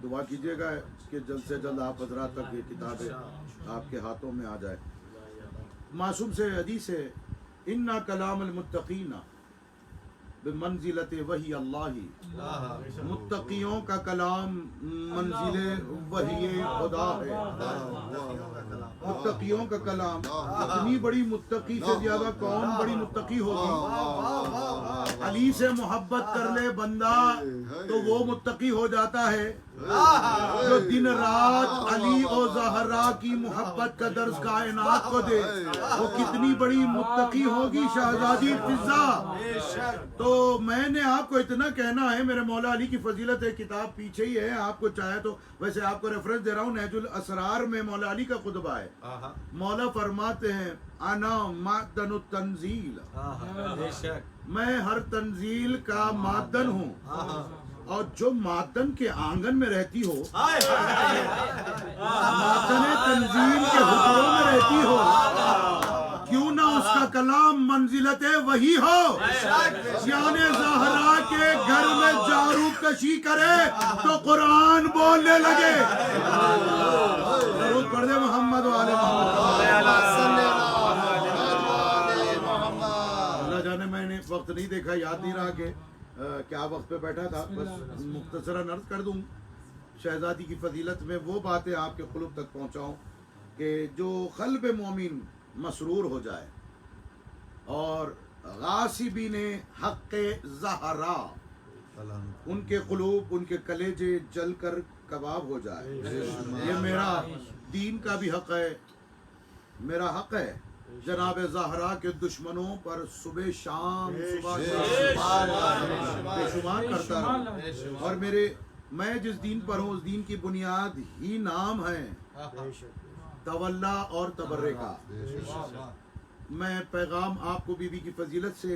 دعا کیجیے گا کہ جلد سے جلد آپ حضرات تک یہ کتابیں آپ کے ہاتھوں میں آ جائے. معصوم سے حدیث ہے, اِنَّ کلام المتقین بمنزلت وحی اللہ. متقیوں کا کلام منزل وحی خدا ہے. متقیوں کا کلام, اتنی بڑی متقی سے زیادہ کون بڑی متقی ہوگی. علی سے محبت کر لے بندہ تو وہ متقی ہو جاتا ہے. جو دن رات علی اور زہرا کی محبت کا درس کائنات کو دے, وہ کتنی بڑی متقی ہوگی شہزادی فضہ. تو میں نے آپ کو اتنا کہنا ہے, میرے مولا علی کی فضیلت ہے, کتاب پیچھے ہی ہے, آپ کو چاہے تو ویسے آپ کو ریفرنس دے رہا ہوں, نہج الاسرار میں مولا علی کا خطبہ ہے. مولا فرماتے ہیں انا معدن التنزیل, میں ہر تنزیل کا معدن ہوں. اور جو معدن کے آنگن میں رہتی ہو, معدن تنزیل کے حجروں میں رہتی ہو, کیوں نہ اس کا کلام منزلت وہی ہو. یعنی زہرا کے گھر میں جارو کشی کرے تو قرآن بولنے لگے. درود پڑھ دے محمد و آل محمد. اللہ جانے میں نے وقت نہیں دیکھا, یاد نہیں رہا کہ کیا وقت پہ بیٹھا تھا. بس مختصراً عرض کر دوں, شہزادی کی فضیلت میں وہ باتیں آپ کے قلوب تک پہنچاؤں کہ جو قلب مومن مسرور ہو جائے اور غاصبین حق زہرا ان کے قلوب, ان کے کلیجے جل کر کباب ہو جائے. یہ میرا دین کا بھی حق ہے, میرا حق ہے. جناب زہرا کے دشمنوں پر صبح شام بے شمار کرتا رہوں. اور میں جس دین پر ہوں اس دین کی بنیاد ہی نام ہے تولا اور تبرے کا. میں پیغام آپ کو بی بی کی فضیلت سے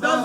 10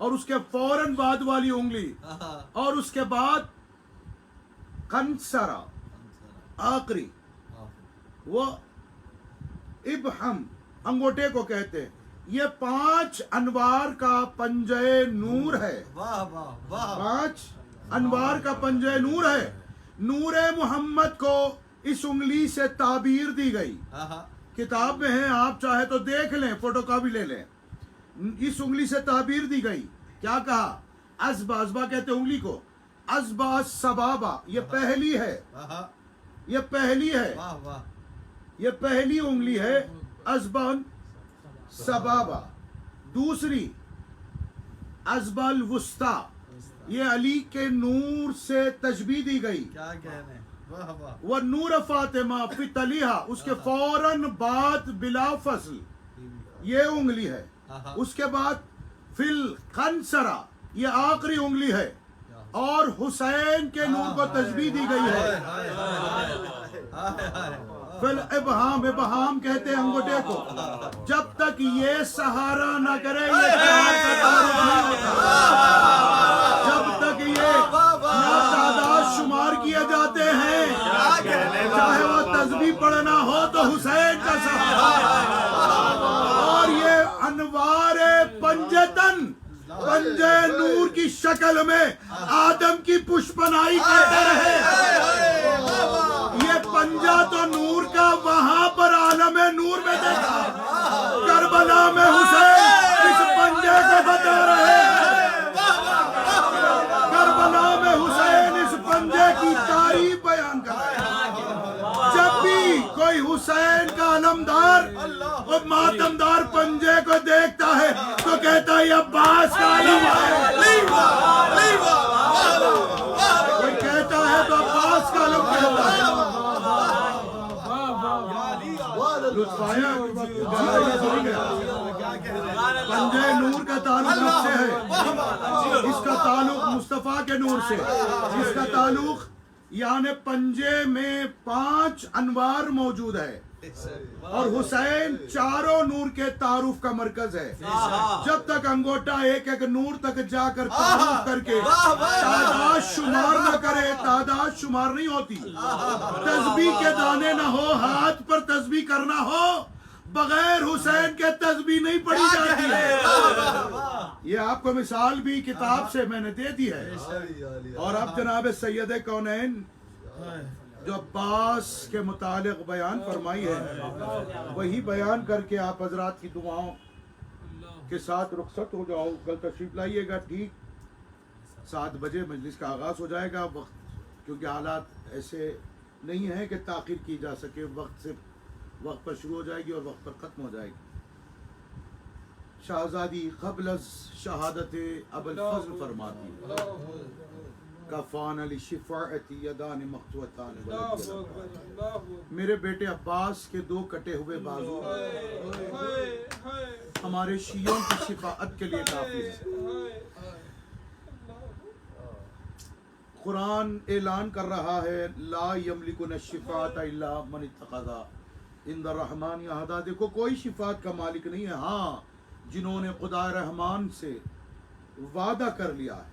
اور اس کے فوراً بعد والی انگلی اور اس کے بعد قنصرہ آخری وہ ابہم انگوٹے کو کہتے ہیں. یہ 5 انوار کا پنجے نور ہے. واہ واہ واہ 5 انوار کا پنجے نور ہے. نور محمد کو اس انگلی سے تعبیر دی گئی. کتاب میں ہے, آپ چاہے تو دیکھ لیں, فوٹو کاپی لے لیں. اس انگلی سے تعبیر دی گئی. کیا کہا؟ ازبا, ازبا کہتے انگلی کو. ازبا سبابا, یہ پہلی ہے, یہ پہلی ہے, واہ واہ یہ پہلی انگلی ہے. ازبان سبابا. دوسری ازبا الوسطی, یہ علی کے نور سے تشبیہ دی گئی. کیا کہنے, واہ واہ وہ نور فاطمہ فی تلیہا, اس کے فوراً بعد بلا فصل یہ انگلی ہے. اس کے بعد فل قنصرہ, یہ آخری انگلی ہے. اور حسین کے نور کو تشبیہ دی گئی ہے. فل ابہام, ابہام کہتے ہیں انگوٹے کو. جب تک یہ سہارا نہ کرے یہ پیار کا تعارف نہیں ہوتا. جب تک یہ تعداد شمار کیے جاتے ہیں, چاہے وہ تسبیح پڑھنا ہو تو حسین کا سہارا. اور یہ انوار پنجتن, پنجے نور کی شکل میں آدم کی پشپنائی کرتے رہے. یہ پنجہ تو نور کا وہاں پر عالم نور میں دیکھا. کربلا میں حسین اس پنجے کو بتا رہے ہیں. کربلا میں حسین اس پنجے کی تعریف بیان کر رہے ہیں. جب بھی کوئی حسین کا علمدار اور ماتمدار پنجے کو دیکھتا ہے تو کہتا ہے یہ عباس کا علم ہے. کوئی کہتا ہے تو عباس کا علم کہتا ہے. لطف آیا, پنجے نور کا تعلق کس سے ہے؟ اس کا تعلق مصطفیٰ کے نور سے. اس کا تعلق یعنی پنجے میں 5 انوار موجود ہے. اور حسین چاروں نور کے تعارف کا مرکز ہے. جب تک انگوٹا ایک ایک نور تک جا کر تعارف کر کے تعداد شمار نہ کرے, تعداد شمار نہیں ہوتی. تسبیح کے دانے نہ ہو, ہاتھ پر تسبیح کرنا ہو, بغیر حسین کے تسبیح نہیں پڑھی جاتی ہے. یہ آپ کو مثال بھی کتاب سے میں نے دے دی ہے. اور اب جناب سید کونین جو عباس کے متعلق بیان فرمائی ہے وہی بیان کر کے آپ حضرات کی دعاؤں کے ساتھ رخصت ہو جاؤ. کل تشریف لائیے گا, ٹھیک 7 بجے مجلس کا آغاز ہو جائے گا. وقت کیونکہ حالات ایسے نہیں ہیں کہ تاخیر کی جا سکے. وقت سے وقت پر شروع ہو جائے گی اور وقت پر ختم ہو جائے گی. شہزادی قبل از شہادت ابوالفضل فرماتی کفان علی شفاعتی یدان مقطوعتان. میرے بیٹے عباس کے 2 کٹے ہوئے بازو ہمارے شیعوں کی شفاعت کے لیے کافی ہے. قرآن اعلان کر رہا ہے لا یملکون الشفاعۃ الا من اتخذ عند الرحمن عہدا. دیکھو کوئی شفاعت کا مالک نہیں ہے, ہاں جنہوں نے خدا رحمان سے وعدہ کر لیا ہے.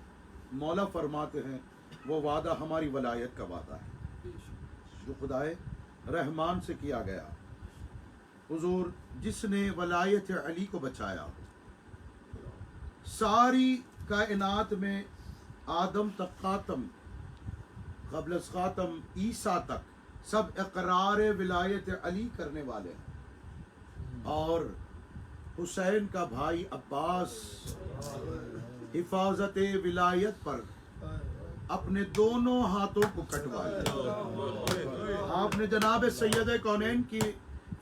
مولا فرماتے ہیں وہ وعدہ ہماری ولایت کا وعدہ ہے جو خدا رحمان سے کیا گیا. حضور جس نے ولایت علی کو بچایا, ساری کائنات میں آدم تک خاتم, قبل از خاتم عیسیٰ تک سب اقرار ولایت علی کرنے والے ہیں. اور حسین کا بھائی عباس حفاظت ولایت پر اپنے دونوں ہاتھوں کو کٹوایا. آپ نے جناب سید کونین کی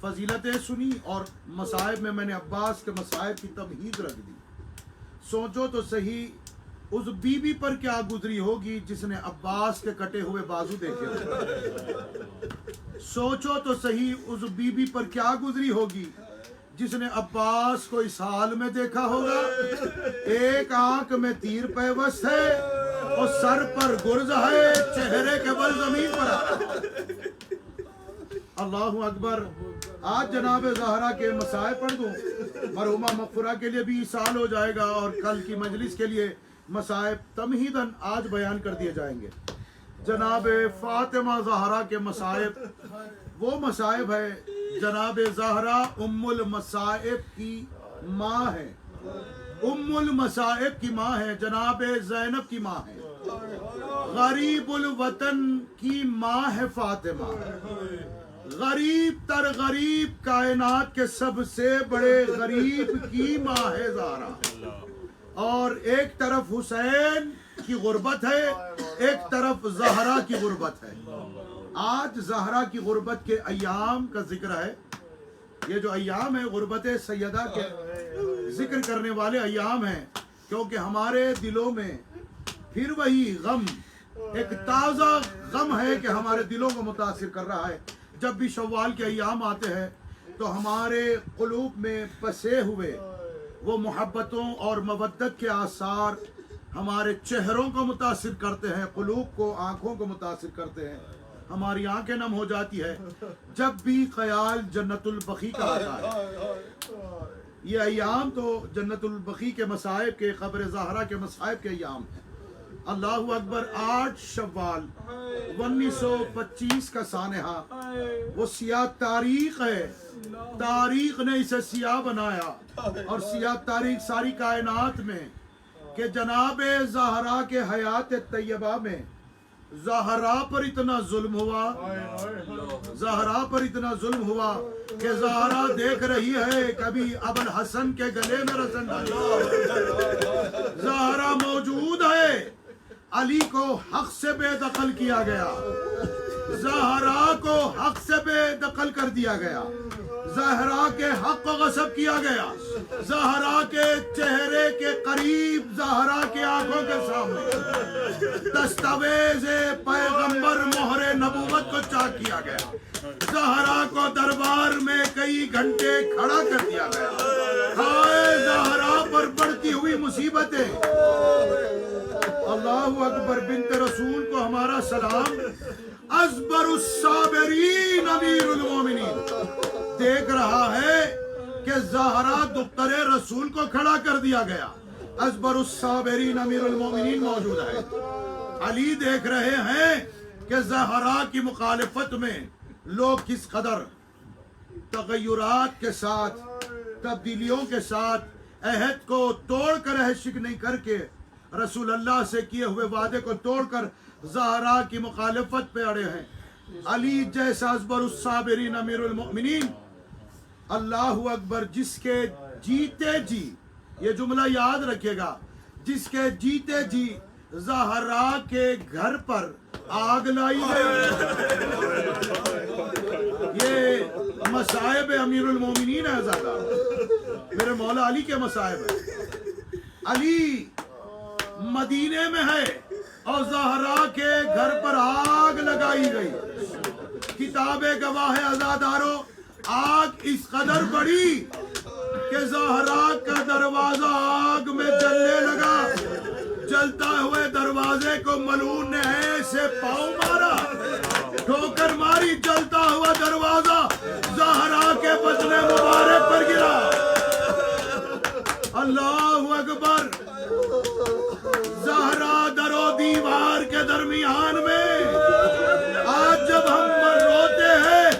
فضیلتیں سنی اور مصائب میں نے عباس کے مصائب کی تمہید رکھ دی. سوچو تو صحیح اس بی بی پر کیا گزری ہوگی جس نے عباس کے کٹے ہوئے بازو دیکھے ہوئے. سوچو تو صحیح اس بی بی پر کیا گزری ہوگی جس نے عباس کو اس حال میں دیکھا ہوگا. ایک آنکھ میں تیر پیوست ہے اور سر پر گرز ہے, چہرے کے بل زمین پر. اللہ اکبر. آج جناب زہرا کے مصائب پڑھ دوں، مرحومہ مغفرہ کے لیے بھی سال ہو جائے گا اور کل کی مجلس کے لیے مصائب تمہیداً آج بیان کر دیے جائیں گے۔ جناب فاطمہ زہرا کے مصائب وہ مصائب ہے، جناب زہرا ام المصائب کی ماں ہے، ام المصائب کی ماں ہے، جناب زینب کی ماں ہے، غریب الوطن کی ماں ہے فاطمہ، غریب تر غریب کائنات کے سب سے بڑے غریب کی ماں ہے زہرا، اور ایک طرف حسین کی غربت ہے، ایک طرف زہرا کی غربت ہے۔ آج زہرا کی غربت کے ایام کا ذکر ہے، یہ جو ایام ہے غربت سیدہ کے ذکر کرنے والے ایام ہیں، کیونکہ ہمارے دلوں میں پھر وہی غم، ایک تازہ غم ہے کہ ہمارے دلوں کو متاثر کر رہا ہے۔ جب بھی شوال کے ایام آتے ہیں تو ہمارے قلوب میں بسے ہوئے وہ محبتوں اور مودت کے آثار ہمارے چہروں کو متاثر کرتے ہیں، قلوب کو، آنکھوں کو متاثر کرتے ہیں، ہماری آنکھیں نم ہو جاتی ہے جب بھی خیال جنت البقیع کا آتا ہے۔ یہ ایام تو جنت البقیع کے مصائب کے، قبر زہرا کے مصائب کے ایام ہیں۔ اللہ اکبر، 8 شوال 1925 کا سانحہ، وہ سیاہ تاریخ ہے، تاریخ نے اسے سیاہ بنایا، اور سیاہ تاریخ ساری کائنات میں کہ جناب زہرا کے حیات طیبہ میں زہرا پر اتنا ظلم ہوا، زہرا پر اتنا ظلم ہوا کہ زہرا دیکھ رہی ہے کبھی ابوالحسن کے گلے میں رسن ڈالی، زہرا موجود ہے، علی کو حق سے بے دخل کیا گیا، زہرا کو حق سے بے دخل کر دیا گیا، زہرا کے حق کو غصب کیا گیا، زہرا کے چہرے کے قریب، زہرا کی آنکھوں کے سامنے دستاویز پیغمبر مہر نبوت کو چاک کیا گیا، زہرا کو دربار میں کئی گھنٹے کھڑا کر دیا گیا۔ ہائے زہرا پر بڑھتی ہوئی مصیبتیں۔ اللہ اکبر، بنت رسول کو ہمارا سلام۔ ازبر الصابرین امیر المومنین دیکھ رہا ہے کہ زہرا دختر رسول کو کھڑا کر دیا گیا، ازبر الصابرین امیر المومنین موجود ہے۔ علی دیکھ رہے ہیں کہ زہرا کی مخالفت میں لوگ کس قدر تغیرات کے ساتھ، تبدیلیوں کے ساتھ، عہد کو توڑ کر، عہد شک نہیں کر کے، رسول اللہ سے کیے ہوئے وعدے کو توڑ کر زہرا کی مخالفت پہ اڑے ہیں۔ علی جیسا ازبر الصابرین امیر المؤمنین، اللہ اکبر، جس کے جیتے جی، یہ جملہ یاد رکھے گا، جس کے جیتے جی زہرا کے گھر پر آگ لائی گئی۔ یہ مصائب امیر المومنین ہے، زہرا میرے مولا علی کے مصائب ہے۔ علی مدینے میں ہے اور زہرا کے گھر پر آگ لگائی گئی۔ کتاب گواہ عزادارو، آگ اس قدر بڑی کہ زہرا کا دروازہ آگ میں جلنے لگا، جلتا ہوئے دروازے کو ملعون نے ایسے پاؤں مارا، ٹھوکر ماری، جلتا ہوا دروازہ زہرا کے بدن مبارک پر گرا۔ اللہ اکبر، زہرا در و دیوار کے درمیان میں۔ آج جب ہم روتے ہیں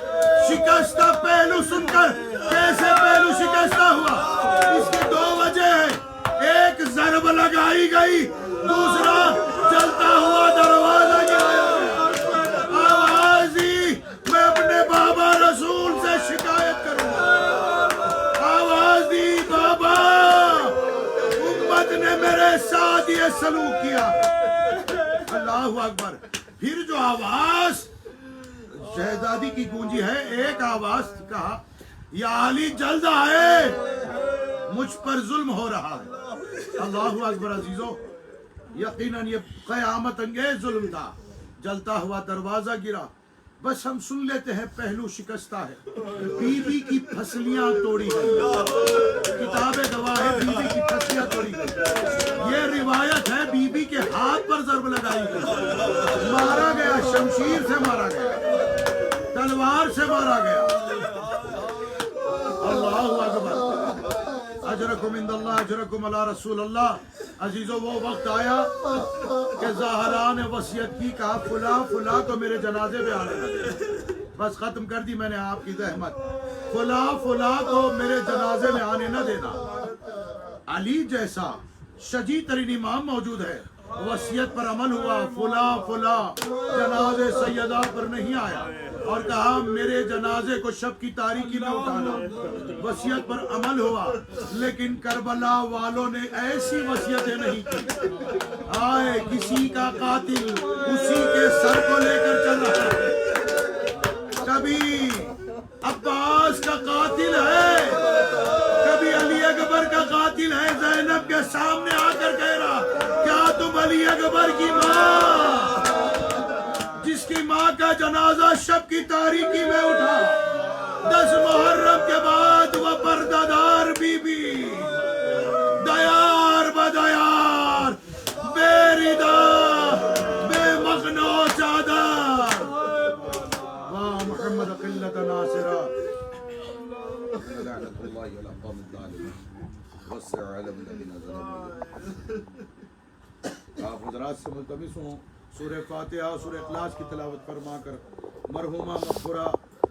شکستہ پہلو سن کر، کیسے پہلو شکستہ ہوا، اس کی 2 وجہ ہے، ایک ضرب لگائی گئی، دوسرا چلتا ہوا دروازہ گرایا گیا۔ آواز دی، میں اپنے بابا رسول سے شکایت کروں گا، آواز دی، بابا امت نے میرے ساتھ یہ سلوک کیا۔ اللہ اکبر، پھر جو آواز شہزادی کی گونجی ہے، ایک آواز کہا، یا علی جلد آئے، مجھ پر ظلم ہو رہا ہے۔ اللہ اکبر عزیزو، یقیناً یہ قیامت انگیز ظلم تھا۔ جلتا ہوا دروازہ گرا، بس ہم سن لیتے ہیں پہلو شکستہ ہے، بی بی کی پھسلیاں توڑی گئی، کتاب گواہ ہے، بی بی کی پھسلیاں توڑی گئی۔ یہ روایت ہے بی بی کے ہاتھ پر ضرب لگائی گئی، مارا گیا، شمشیر سے مارا گیا، تلوار سے مارا گیا۔ اجرکم عند اللہ اجرکم علی رسول اللہ۔ عزیزو وہ وقت آیا کہ زہرا نے وصیت کی، کہا فلاں فلاں کو میرے جنازے پہ آنے نہ دے۔ بس ختم کر دی میں نے آپ کی زحمت، فلاں فلاں کو میرے جنازے میں آنے نہ دینا۔ علی جیسا شجی ترین امام موجود ہے، وصیت پر عمل ہوا، فلاں فلاں جنازے سیدہ پر نہیں آیا اور کہا میرے جنازے کو شب کی تاریکی میں اٹھانا، وصیت پر عمل ہوا۔ لیکن کربلا والوں نے ایسی وصیتیں نہیں کی، آئے کسی کا قاتل اسی کے سر کو لے کر چل رہا ہے، کبھی عباس کا قاتل ہے، کبھی علی اکبر کا قاتل ہے، زینب کے سامنے آ کر کہہ رہا کیا تم علی اکبر کی ماں، جس کی ماں کا جنازہ شب کی تاریکی میں اٹھا، 10 محرم کے بعد وہ پردہ دار بی بی، دیار بدیار، بے ردا بے مغنو چادر، واہ محمد قلت ناصرہ، لعنت اللہ علی القوم الظالمین، وسع علم الذین ظلموا۔ آپ حضرات سے ملتمس ہوں سورہ فاتحہ سورہ اخلاص کی تلاوت فرما کر مرحومہ مغفورہ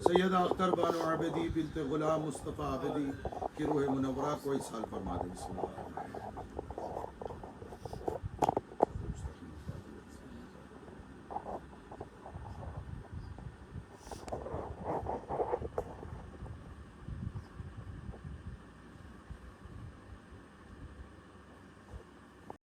سیدہ اختر بانو عابدی بنت غلام مصطفیٰ عابدی کی روح منورہ کو اصحال فرما دیں۔ بسم اللہ۔